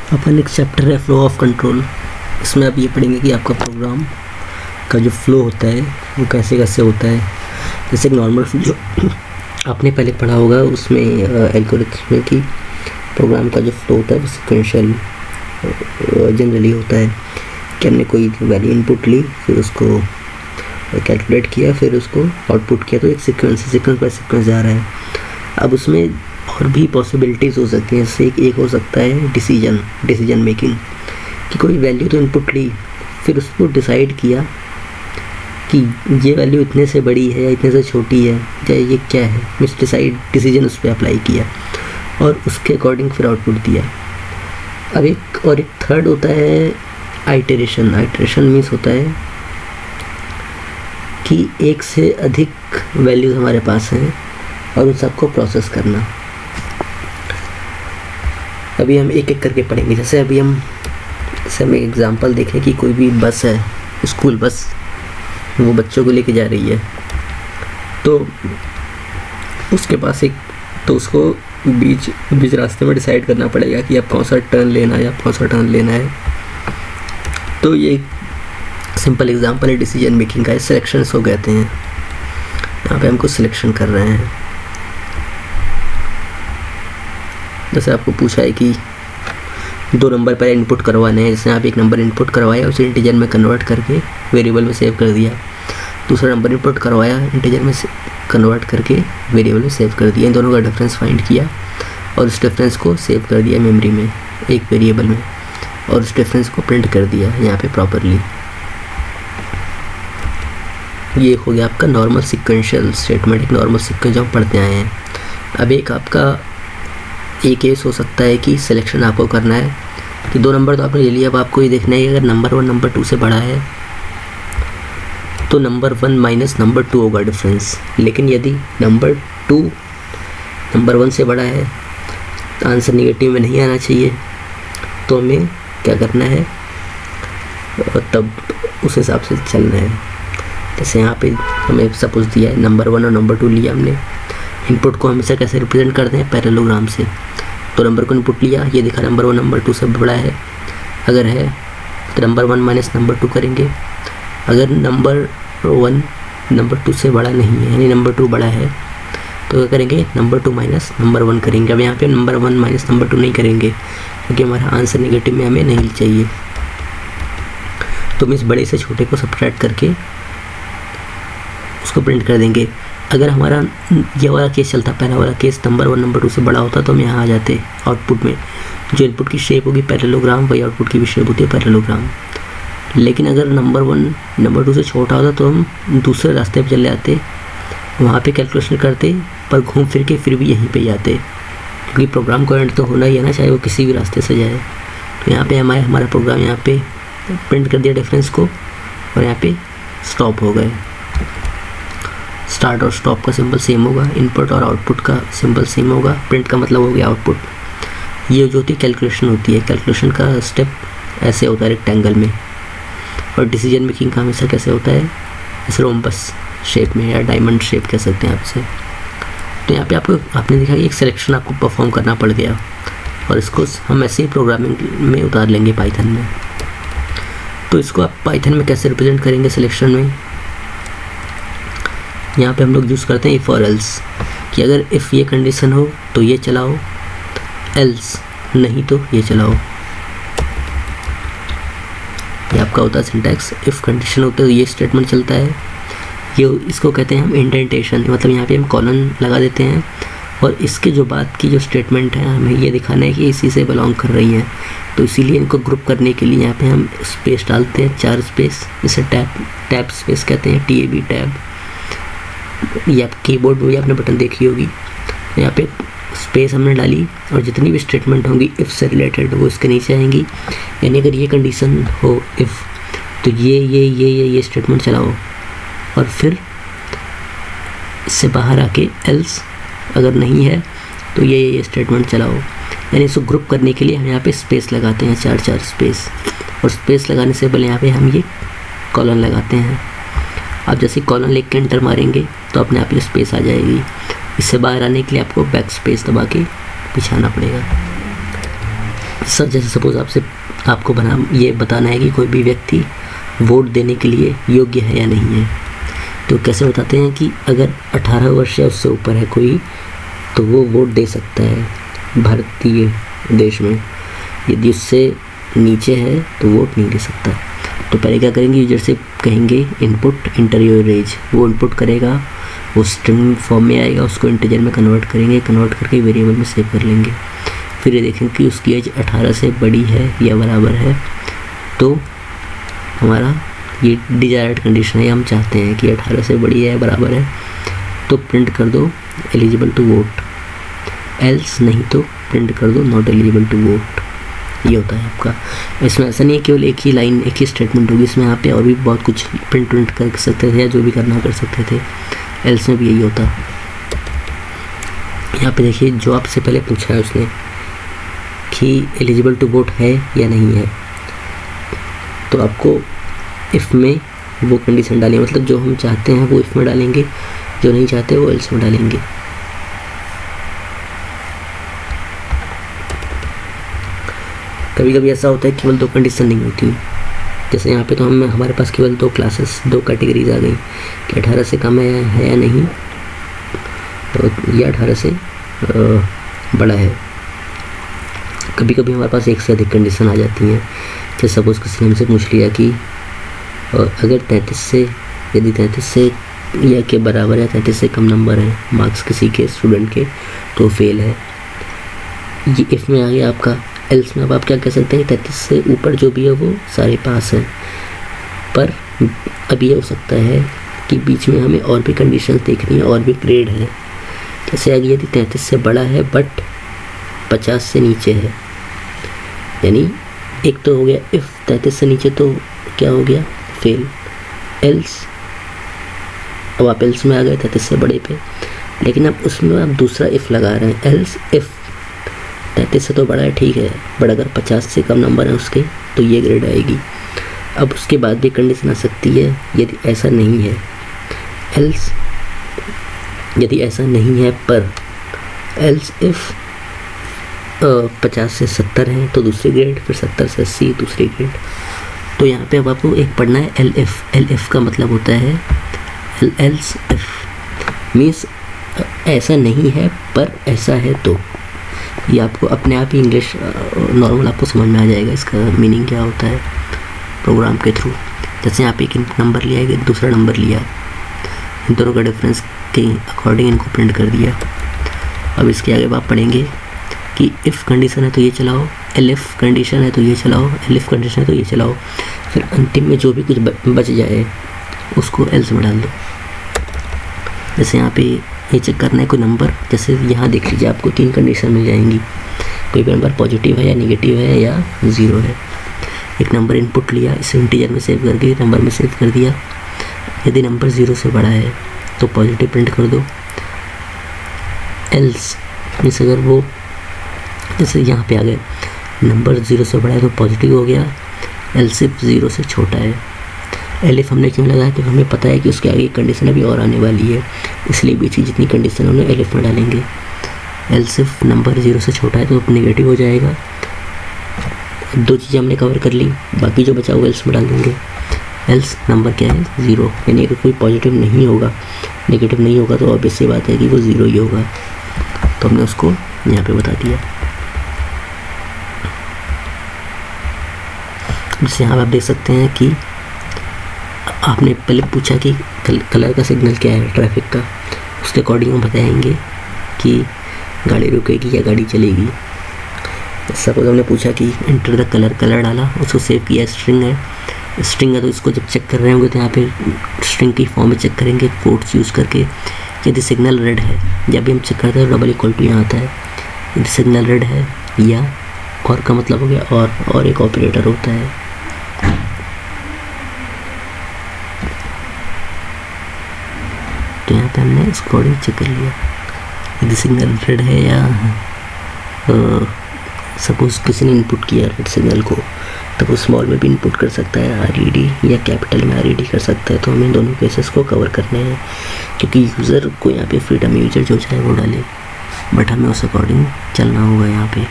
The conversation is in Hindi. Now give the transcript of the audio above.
अपन एक चैप्टर है फ्लो ऑफ कंट्रोल। इसमें आप ये पढ़ेंगे कि आपका प्रोग्राम का जो फ्लो होता है वो कैसे कैसे होता है। जैसे एक नॉर्मल जो आपने पहले पढ़ा होगा उसमें एल्गोरिथम में कि प्रोग्राम का जो फ्लो होता है वो सिक्वेंशियल जनरली होता है कि हमने कोई वैल्यू इनपुट ली, फिर उसको कैलकुलेट किया, फिर उसको आउटपुट किया, तो एक सीक्वेंस बाय सीक्वेंस जा रहा है। अब उसमें और भी पॉसिबिलिटीज़ हो सकती हैं। जैसे एक हो सकता है डिसीजन मेकिंग, कि कोई वैल्यू तो इनपुट ली, फिर उसको डिसाइड किया कि ये वैल्यू इतने से बड़ी है या इतने से छोटी है या ये क्या है, डिसीजन उस पर अप्लाई किया और उसके अकॉर्डिंग फिर आउटपुट दिया। अब एक थर्ड होता है आइटरेशन मीन्स होता है कि एक से अधिक वैल्यूज़ हमारे पास हैं और उन सबको प्रोसेस करना। अभी हम एक एक करके पढ़ेंगे। जैसे हम एक एग्जांपल देखें कि कोई भी बस है, स्कूल बस, वो बच्चों को लेके जा रही है, तो उसके पास तो उसको बीच रास्ते में डिसाइड करना पड़ेगा कि अब कौन सा टर्न लेना है तो ये सिंपल एग्जांपल है डिसीजन मेकिंग का। सिलेक्शंस हो कहते हैं। यहाँ पे हमको सिलेक्शन कर रहे हैं। जैसे आपको पूछा है कि 2 नंबर पर इनपुट करवाने हैं। जैसे आप एक नंबर इनपुट करवाया, उसे इंटीजर में कन्वर्ट करके वेरिएबल में सेव कर दिया। दूसरा नंबर इनपुट करवाया, इंटीजर में कन्वर्ट करके वेरिएबल में सेव कर दिया। इन दोनों का डिफरेंस फाइंड किया और उस डिफरेंस को सेव कर दिया मेमोरी में एक वेरिएबल में, और उस डिफरेंस को प्रिंट कर दिया यहाँ पे प्रॉपरली। ये हो गया आपका नॉर्मल सिक्वेंशियल स्टेटमेंट, एक नॉर्मल सीक्वेंस जो हम पढ़ते आए हैं। अब एक केस हो सकता है कि सिलेक्शन आपको करना है कि 2 नंबर तो आपने ले लिया। अब आपको ये देखना है कि अगर नंबर 1 नंबर 2 से बड़ा है तो नंबर 1 माइनस नंबर 2 होगा डिफरेंस। लेकिन यदि नंबर 2 नंबर 1 से बड़ा है तो आंसर निगेटिव में नहीं आना चाहिए। तो हमें क्या करना है, तब उस हिसाब से चलना है। जैसे यहाँ पे हमें सपोज दिया है नंबर 1 और नंबर 2 लिया हमने। इनपुट को हमेशा कैसे रिप्रेजेंट करते हैं, पैरेललोग्राम से। तो नंबर को इनपुट लिया, ये दिखा नंबर 1 नंबर 2 से बड़ा है। अगर है तो नंबर 1 माइनस नंबर 2 करेंगे। अगर नंबर 1 नंबर 2 से बड़ा नहीं है, यानी नंबर 2 बड़ा है, तो क्या करेंगे, नंबर 2 माइनस नंबर 1 करेंगे। अब यहाँ पे नंबर 1 माइनस नंबर 2 नहीं करेंगे क्योंकि हमारा आंसर नेगेटिव में हमें नहीं चाहिए। तो हम इस बड़े से छोटे को सब्ट्रैक्ट करके उसको प्रिंट कर देंगे। अगर हमारा ये वाला केस चलता, पहला वाला केस, नंबर 1 नंबर 2 से बड़ा होता, तो हम यहाँ आ जाते आउटपुट में। जो इनपुट की शेप होगी पैरेललोग्राम, वही आउटपुट की भी शेप होती है पैरेललोग्राम। लेकिन अगर नंबर 1 नंबर 2 से छोटा होता तो हम दूसरे रास्ते पर चले जाते, वहाँ पे कैलकुलेशन करते, पर घूम फिर के फिर भी यहीं पे ही आते, क्योंकि प्रोग्राम को एंड तो होना ही है ना, चाहे वो किसी भी रास्ते से जाए। तो यहाँ पे हमारा प्रोग्राम यहाँ पे प्रिंट कर दिया डिफरेंस को, और यहाँ पे स्टॉप हो गए। स्टार्ट और स्टॉप का सिंबल सेम होगा, इनपुट और आउटपुट का सिंबल सेम होगा, प्रिंट का मतलब हो गया आउटपुट। ये जो होती है कैलकुलेशन होती है। कैलकुलेशन का स्टेप ऐसे होता है रेक्टेंगल में, और डिसीजन मेकिंग का हमेशा कैसे होता है, ऐसे रोम्बस शेप में या डायमंड शेप कह सकते हैं आप इसे। तो यहाँ पे आपने देखा कि एक सिलेक्शन आपको परफॉर्म करना पड़ गया, और इसको हम ऐसे ही प्रोग्रामिंग में उतार लेंगे पाइथन में। तो इसको आप पाइथन में कैसे रिप्रेजेंट करेंगे सिलेक्शन में, यहाँ पे हम लोग यूज़ करते हैं इफ़ और एल्स, कि अगर इफ़ ये कंडीशन हो तो ये चलाओ, एल्स नहीं तो ये चलाओ। ये आपका होता है सिंटैक्स। इफ़ कंडीशन होता है तो ये स्टेटमेंट चलता है। ये इसको कहते हैं हम इंडेंटेशन, मतलब यहाँ पे हम कॉलन लगा देते हैं, और इसके जो बाद की जो स्टेटमेंट है हमें ये दिखाना है कि इसी से बिलोंग कर रही हैं। तो इसीलिए इनको ग्रुप करने के लिए यहाँ पे हम स्पेस डालते हैं, 4 स्पेस, जिसे टैब स्पेस कहते हैं, TAB टैब। ये आप कीबोर्ड में भी आपने बटन देखी होगी। यहाँ पे स्पेस हमने डाली, और जितनी भी स्टेटमेंट होंगी इफ़ से रिलेटेड वो इसके नीचे आएंगी। यानी अगर ये कंडीशन हो इफ़, तो ये स्टेटमेंट चलाओ, और फिर इससे बाहर आके एल्स, अगर नहीं है तो ये स्टेटमेंट चलाओ। यानी इसको ग्रुप करने के लिए हम यहाँ पे स्पेस लगाते हैं, 4 स्पेस, और स्पेस लगाने से पहले यहाँ पे हम ये कॉलन लगाते हैं। आप जैसे कॉलन लेके एंटर मारेंगे तो अपने आप ये स्पेस आ जाएगी। इससे बाहर आने के लिए आपको बैक स्पेस दबा के बिछाना पड़ेगा। सर जैसे सपोज़ आपको ये बताना है कि कोई भी व्यक्ति वोट देने के लिए योग्य है या नहीं है। तो कैसे बताते हैं कि अगर 18 वर्ष या उससे ऊपर है कोई, तो वो वोट दे सकता है भारतीय देश में। यदि उससे नीचे है तो वोट नहीं दे सकता। तो पहले क्या करेंगे, यूजर से कहेंगे इनपुट इंटर योर एज, वो इनपुट करेगा, वो स्ट्रिंग फॉर्म में आएगा, उसको इंटीजर में कन्वर्ट करेंगे, कन्वर्ट करके वेरिएबल में सेव कर लेंगे। फिर ये देखेंगे कि उसकी एज 18 से बड़ी है या बराबर है, तो हमारा ये डिजायर्ड कंडीशन है, हम चाहते हैं कि 18 से बड़ी है या बराबर है, तो प्रिंट कर दो एलिजिबल टू वोट, एल्स नहीं तो प्रिंट कर दो नॉट एलिजिबल टू वोट। ये होता है आपका। इसमें ऐसा नहीं है केवल एक ही लाइन, एक ही स्टेटमेंट होगी, इसमें यहाँ पे और भी बहुत कुछ प्रिंट कर सकते थे या जो भी करना कर सकते थे। एल्स में भी यही होता। यहाँ पे देखिए जो आपसे पहले पूछा है उसने कि एलिजिबल टू वोट है या नहीं है, तो आपको इफ़ में वो कंडीशन डालें, मतलब जो हम चाहते हैं वो इफ़ में डालेंगे, जो नहीं चाहते वो एल्स में डालेंगे। कभी कभी ऐसा होता है केवल 2 कंडीशन नहीं होती, जैसे यहाँ पे तो हमारे पास केवल 2 क्लासेस, 2 कैटेगरीज आ गई कि 18 से कम है या नहीं, या 18 से बड़ा है। कभी कभी हमारे पास एक से अधिक कंडीशन आ जाती हैं। जैसे सपोज़ किसी ने हमसे पूछ लिया कि अगर 33 से, यदि 33 से या के बराबर या 33 से कम नंबर है मार्क्स किसी के स्टूडेंट के, तो फेल है। ये इफ़ में आ गया आपका। एल्स में अब आप क्या कह सकते हैं, 33 से ऊपर जो भी है वो सारे पास हैं, पर अब ये हो सकता है कि बीच में हमें और भी कंडीशंस देखनी है, और भी ग्रेड है। जैसे आगे यदि 33 से बड़ा है बट 50 से नीचे है, यानी एक तो हो गया इफ़ 33 से नीचे, तो क्या हो गया, फेल। एल्स, अब आप एल्स में आ गए 33 से बड़े पे, लेकिन अब उसमें आप दूसरा इफ़ लगा रहे हैं। एल्स इफ़ 33 से तो बड़ा है, ठीक है, बट अगर 50 से कम नंबर है उसके, तो ये ग्रेड आएगी। अब उसके बाद भी कंडीशन आ सकती है यदि ऐसा नहीं है। एल्स, यदि ऐसा नहीं है पर, एल्स इफ़ 50 से 70 है तो दूसरी ग्रेड, फिर 70 से 80 दूसरी ग्रेड। तो यहाँ पे अब आपको एक पढ़ना है एल इफ़। एल इफ़ का मतलब होता है एल्स इफ़ मीन्स ऐसा नहीं है पर ऐसा है, तो ये आपको अपने आप ही इंग्लिश नॉर्मल आपको समझ में आ जाएगा इसका मीनिंग क्या होता है प्रोग्राम के थ्रू। जैसे यहाँ पे एक नंबर लिया है, दूसरा नंबर लिया, इन दोनों का डिफरेंस के अकॉर्डिंग इनको प्रिंट कर दिया। अब इसके आगे आप पढ़ेंगे कि इफ़ कंडीशन है तो ये चलाओ, एल इफ़ कंडीशन है तो ये चलाओ, एल इफ़ कंडीशन है तो ये चलाओ, फिर अंतिम में जो भी कुछ बच जाए उसको एल्स में डाल दो। जैसे यहाँ पे ये चेक करना है कोई नंबर, जैसे यहाँ देख लीजिए आपको 3 कंडीशन मिल जाएंगी, कोई भी नंबर पॉजिटिव है या नेगेटिव है या 0 है। एक नंबर इनपुट लिया, इसे इंटीजर में सेव करके नंबर में सेव कर दिया। यदि नंबर 0 से बड़ा है तो पॉजिटिव प्रिंट कर दो। एल्स मीन्स अगर वो, जैसे यहाँ पे आ गए नंबर 0 से बड़ा है तो पॉजिटिव हो गया, एल्स इफ 0 से छोटा है। एल इफ हमने क्यों लगाया, क्योंकि हमें पता है कि उसके आगे कंडीशन अभी और आने वाली है, इसलिए बीच की जितनी कंडीशन उन्हें एल इफ में डालेंगे। एल्स इफ नंबर 0 से छोटा है तो नेगेटिव हो जाएगा। 2 चीज़ें हमने कवर कर ली, बाकी जो बचा हुआ एल्स में डाल देंगे। एल्स नंबर क्या है, 0, यानी अगर कोई पॉजिटिव नहीं होगा, नेगेटिव नहीं होगा, तो ऑब्वियस सी बात है कि वो 0 ही होगा। तो हमने उसको यहाँ पे बता दिया। जैसे यहाँ आप देख सकते हैं कि आपने पहले पूछा कि कलर का सिग्नल क्या है ट्रैफिक का, उसके अकॉर्डिंग हम बताएंगे कि गाड़ी रुकेगी या गाड़ी चलेगी। सपोज हमने पूछा कि इंटर द कलर, कलर डाला, उसको सेव किया, स्ट्रिंग है तो इसको जब चेक कर रहे होंगे तो यहाँ पे स्ट्रिंग की फॉर्म में चेक करेंगे कोड्स यूज़ करके। यदि सिग्नल रेड है, जब भी हम चेक करते हैं डबल इक्वल टू यहाँ आता है, यदि सिग्नल रेड है या और का मतलब हो गया और एक ऑपरेटर होता है। तो यहाँ पे हमने इसको अकॉर्डिंग चेक कर लिया, यदि सिग्नल रेड है या सपोज़ किसी ने इनपुट किया रेड सिग्नल को, तो वो स्मॉल में भी इनपुट कर सकता है RED या कैपिटल में RED कर सकता है। तो हमें दोनों केसेस को कवर करने हैं, क्योंकि यूज़र को यहाँ पे फ्रीडम है, यूज़र जो चाहे वो डाले, बट हमें उस अकॉर्डिंग चलना होगा यहाँ पे।